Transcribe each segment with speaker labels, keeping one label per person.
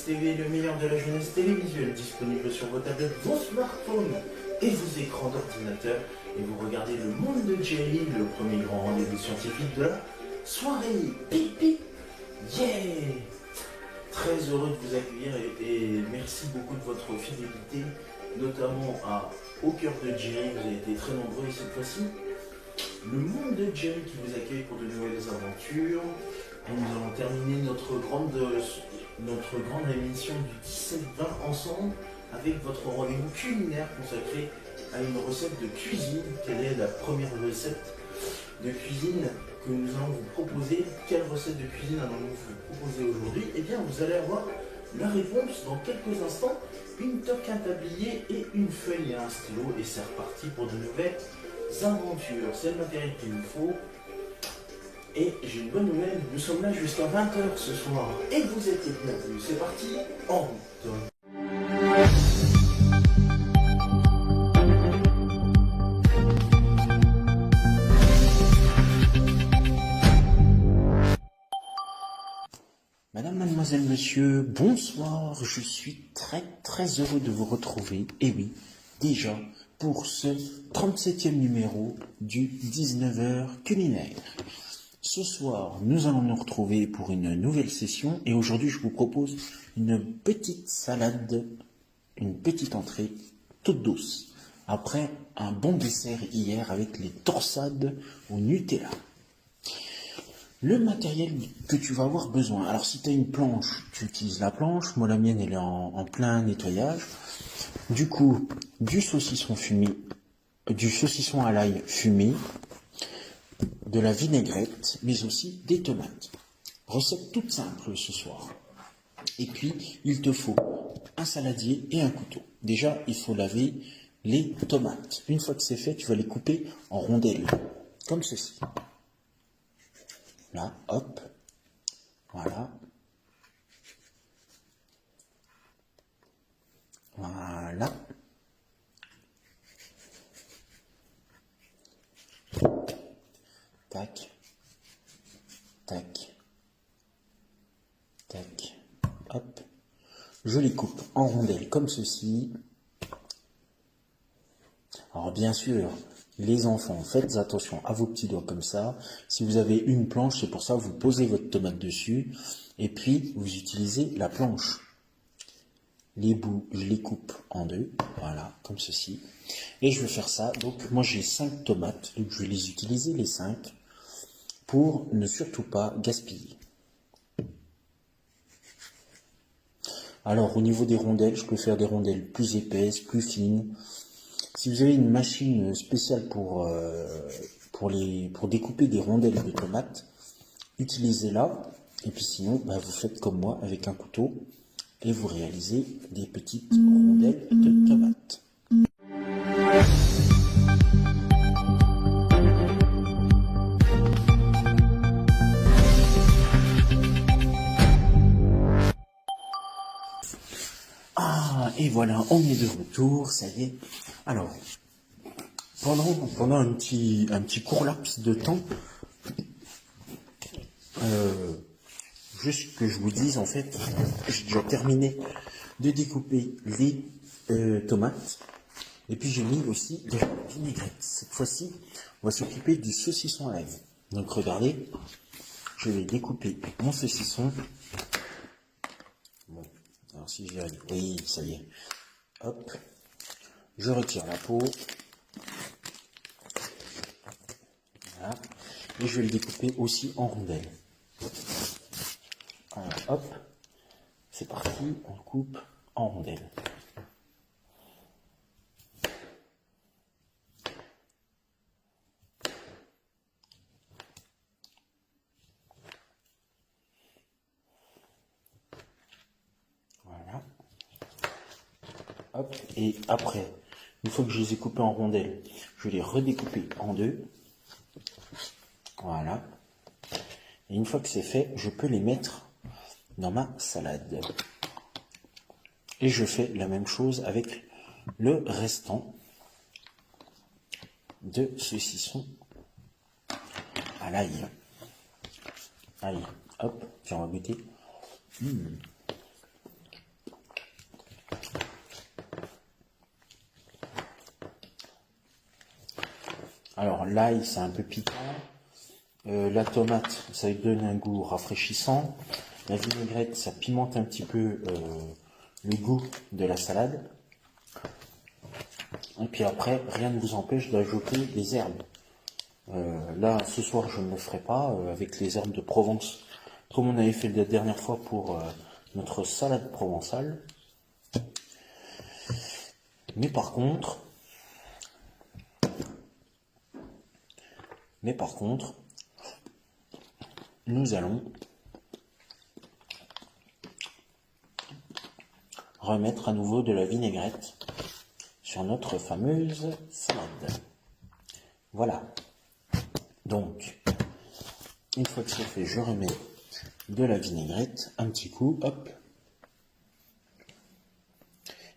Speaker 1: Jeunesse TV, le meilleur de la jeunesse télévisuelle, disponible sur vos tablettes, vos smartphones et vos écrans d'ordinateur. Et vous regardez Le Monde de Jerry, le premier grand rendez-vous scientifique de la soirée. Pipi, yeah! Très heureux de vous accueillir et merci beaucoup de votre fidélité, notamment Au cœur de Jerry. Vous avez été très nombreux et cette fois-ci, Le Monde de Jerry qui vous accueille pour de nouvelles aventures. Et nous allons terminer notre grande émission du 17-20 ensemble avec votre rendez-vous culinaire consacré à une recette de cuisine. Quelle est la première recette de cuisine que nous allons vous proposer? Quelle recette de cuisine allons-nous vous proposer aujourd'hui? Eh bien, vous allez avoir la réponse dans quelques instants. Une toque, un tablier et une feuille et un stylo. Et c'est reparti pour de nouvelles aventures. C'est le matériel qu'il nous faut. Et j'ai une bonne nouvelle, nous sommes là jusqu'à 20h ce soir. Et vous êtes les bienvenus. C'est parti, en route. Madame, mademoiselle, monsieur, bonsoir. Je suis très heureux de vous retrouver. Et oui, déjà, pour ce 37e numéro du 19h culinaire. Ce soir, nous allons nous retrouver pour une nouvelle session. Et aujourd'hui, je vous propose une petite salade, une petite entrée toute douce. Après un bon dessert hier avec les torsades au Nutella. Le matériel que tu vas avoir besoin. Alors si tu as une planche, tu utilises la planche. Moi la mienne elle est en plein nettoyage. Du coup, du saucisson fumé, du saucisson à l'ail fumé, de la vinaigrette, mais aussi des tomates. Recette toute simple ce soir. Et puis, il te faut un saladier et un couteau. Déjà, il faut laver les tomates. Une fois que c'est fait, tu vas les couper en rondelles, comme ceci. Là, hop, voilà. Voilà. Tac, tac, tac, hop. Je les coupe en rondelles comme ceci. Alors bien sûr, les enfants, faites attention à vos petits doigts comme ça. Si vous avez une planche, c'est pour ça que vous posez votre tomate dessus. Et puis, vous utilisez la planche. Les bouts, je les coupe en deux. Voilà, comme ceci. Et je vais faire ça. Donc, moi, j'ai 5 tomates. Donc, je vais les utiliser, les 5, pour ne surtout pas gaspiller. Alors, au niveau des rondelles, je peux faire des rondelles plus épaisses, plus fines. Si vous avez une machine spéciale pour découper des rondelles de tomates, utilisez-la. Et puis sinon, vous faites comme moi avec un couteau et vous réalisez des petites rondelles de tomates. Ah, et voilà, on est de retour, ça y est. Alors, pendant un petit court laps de temps, juste que je vous dise, en fait, j'ai déjà terminé de découper les tomates. Et puis j'ai mis aussi de la vinaigrette. Cette fois-ci, on va s'occuper du saucisson à l'ail. Donc regardez, je vais découper mon saucisson. Bon, alors si j'y arrive, oui, ça y est. Hop, je retire la peau. Voilà. Et je vais le découper aussi en rondelles. Alors, hop, c'est parti, on le coupe en rondelles. Voilà. Hop, et après, une fois que je les ai coupés en rondelles, je vais les redécouper en deux. Voilà. Et une fois que c'est fait, je peux les mettre dans ma salade. Et je fais la même chose avec le restant de saucisson à l'ail. Allez, hop, puis on va goûter.
Speaker 2: Alors l'ail, c'est un peu piquant. La tomate, ça lui donne un goût rafraîchissant. La vinaigrette, ça pimente un petit peu le goût de la salade. Et puis après, rien ne vous empêche d'ajouter des herbes. Là, ce soir, je ne le ferai pas avec les herbes de Provence, comme on avait fait la dernière fois pour notre salade provençale. Mais par contre, nous allons remettre à nouveau de la vinaigrette sur notre fameuse salade. Voilà. Donc, une fois que c'est fait, je remets de la vinaigrette, un petit coup, hop.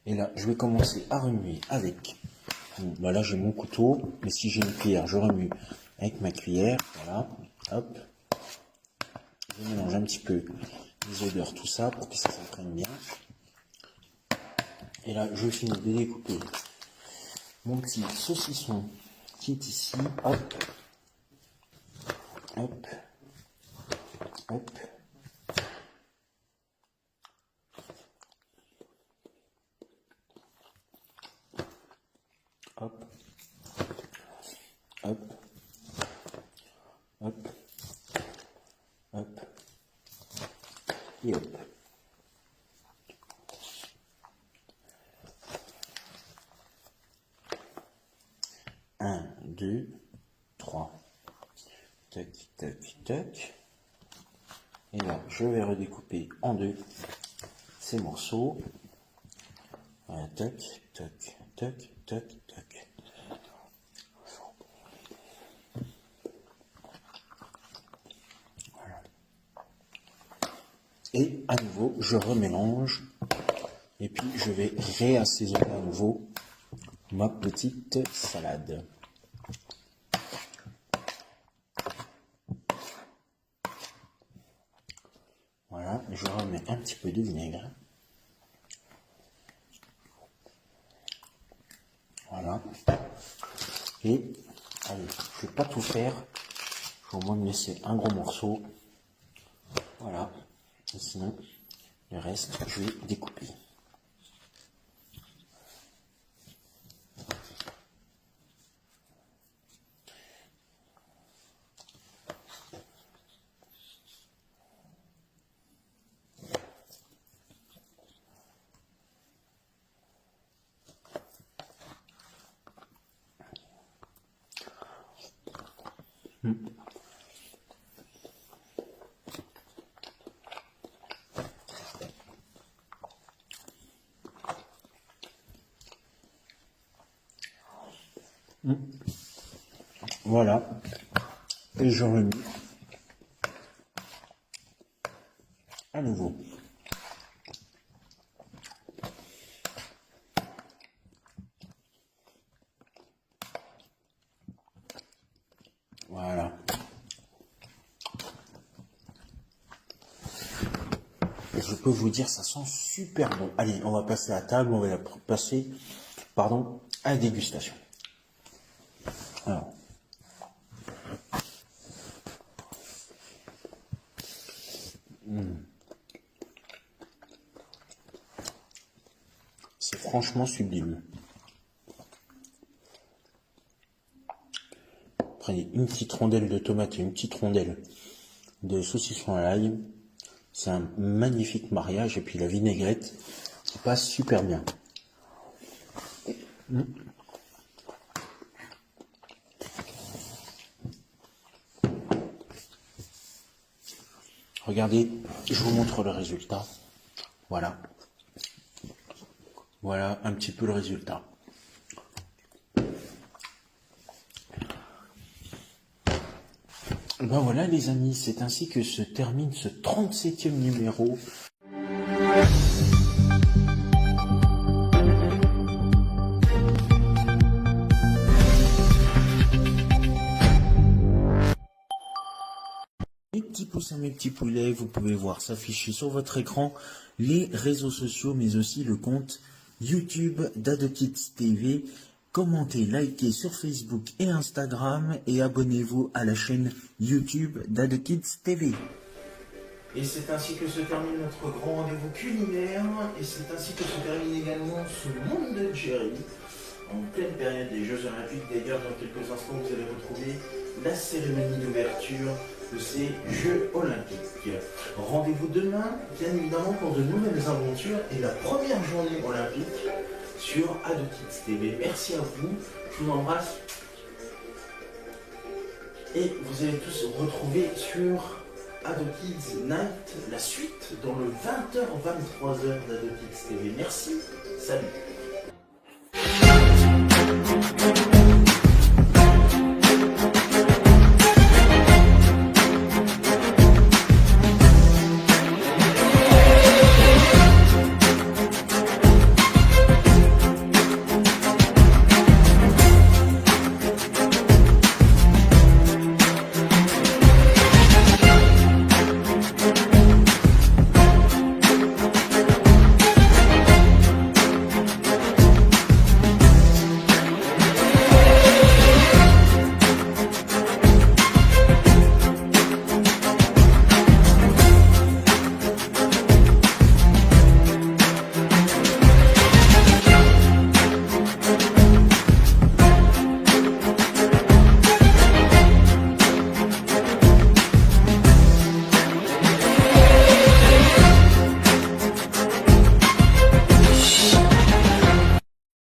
Speaker 2: Et là, je vais commencer à remuer avec, bon, là j'ai mon couteau, mais si j'ai une cuillère, je remue avec ma cuillère, voilà, hop. Je mélange un petit peu les odeurs, tout ça, pour que ça s'imprègne bien. Et là, je finis de découper mon petit saucisson qui est ici, hop, hop, hop. Hop, hop, hop, hop, et hop. Un, deux, trois. Tac, tac, tac. Et là, je vais redécouper en deux ces morceaux. Voilà, tac, tac, tac, tac, tac. Voilà. Et à nouveau, je remélange. Et puis, je vais réassaisonner à nouveau ma petite salade. Voilà, je remets un petit peu de vinaigre. Voilà. Et, allez, je vais pas tout faire. Je vais au moins me laisser un gros morceau. Voilà. Et sinon, le reste, je vais découper. Voilà. Et je remets à nouveau. Voilà. Et je peux vous dire, ça sent super bon. Allez, on va passer à table, on va passer, pardon, à la dégustation. Alors. C'est franchement sublime. Prenez une petite rondelle de tomate et une petite rondelle de saucisson à l'ail. C'est un magnifique mariage. Et puis la vinaigrette qui passe super bien. Regardez, je vous montre le résultat. Voilà. Voilà un petit peu le résultat. Ben voilà les amis, c'est ainsi que se termine ce 37e numéro. Mes petits pouces à mes petits poulets, vous pouvez voir s'afficher sur votre écran les réseaux sociaux, mais aussi le compte YouTube d'Adopkids TV commentez, likez sur Facebook et Instagram et abonnez-vous à la chaîne YouTube d'AdoKids TV.
Speaker 1: Et c'est ainsi que se termine notre grand rendez-vous culinaire, et c'est ainsi que se termine également ce monde de Jerry, en pleine période des Jeux Olympiques. D'ailleurs, dans quelques instants, vous allez retrouver la cérémonie d'ouverture de ces Jeux Olympiques. Rendez-vous demain, bien évidemment, pour de nouvelles aventures et la première journée olympique sur AdoKids TV. Merci à vous, je vous embrasse, et vous allez tous retrouver sur AdoKids Night la suite dans le 20h-23h d'AdoKids TV. Merci, salut.